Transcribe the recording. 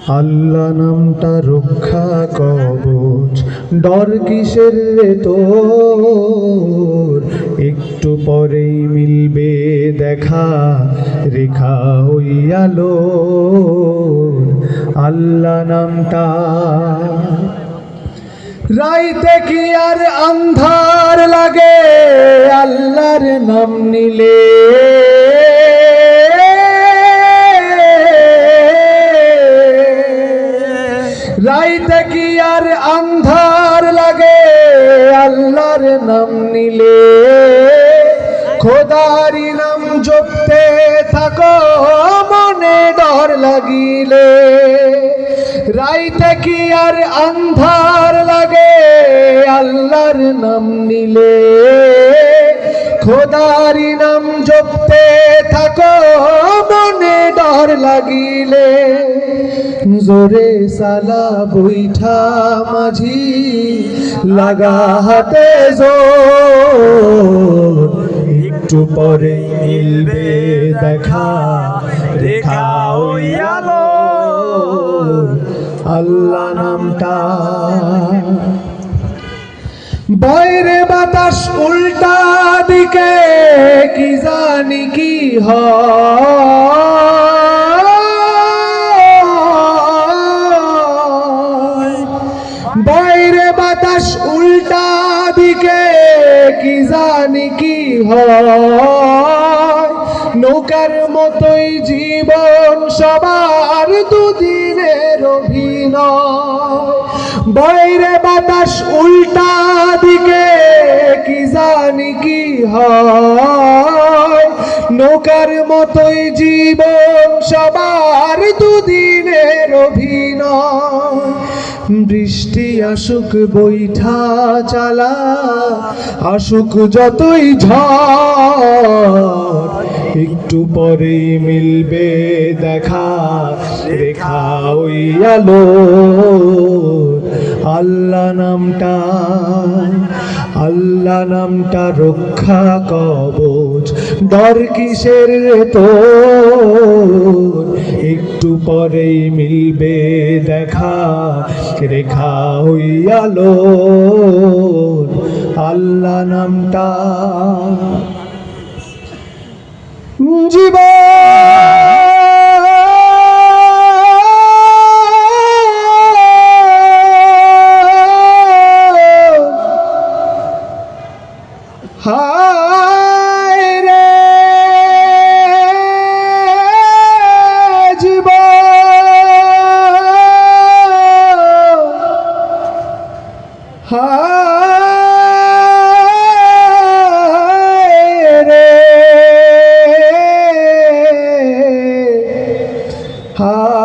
আল্লাহ নামটা রক্ষা কবচ, ডর কিসের রে তোর? একটু পরেই মিলবে দেখা, রেখা ওই আলো। আল্লাহ নামটা রাইতে কি আর আন্ধার লাগে আল্লাহর নাম নিলে? রাইতে কি আর আন্ধার লাগে আল্লাহর নাম নিলে? খোদারি নাম জপতে থাকো মনে ডর লাগিলে। রাইতে কি আর আন্ধার লাগে আল্লাহর নাম নিলে? খোদারি নাম জপতে থাকো মনে ডর লাগিলে। জোরে সালা বৈঠা মাঝি লাগা হাতে জোর, একটু পরে মিলবে দেখা, রেখা ওই আলো। আল্লাহ নামটা বাইরে বাতাস উল্টা দিকে কি জানি কি হয়। বাইরে বাতাস উল্টা দিকে কি জানি কি হয়। নৌকার মতোই জীবন সবার দুদিনের অভিনয়। বাইরে বাতাস উল্টা দিকে কি জানি কি হয়। নৌকার মতোই জীবন সবার দুদিনের অভিনয়। বৃষ্টি আসুক বৈঠা চালা, আসুক যতই ঝড়, একটু পরেই মিলবে দেখা, রেখা ওই আলো। আল্লাহ নামটা, আল্লাহ নামটা রক্ষা কবচ, ডর কিসের তোর? একটু পরেই মিলবে দেখা, রেখা ওই আলো। আল্লাহ নামটা জীবন হায় রে জীবন, হায় রে হায়।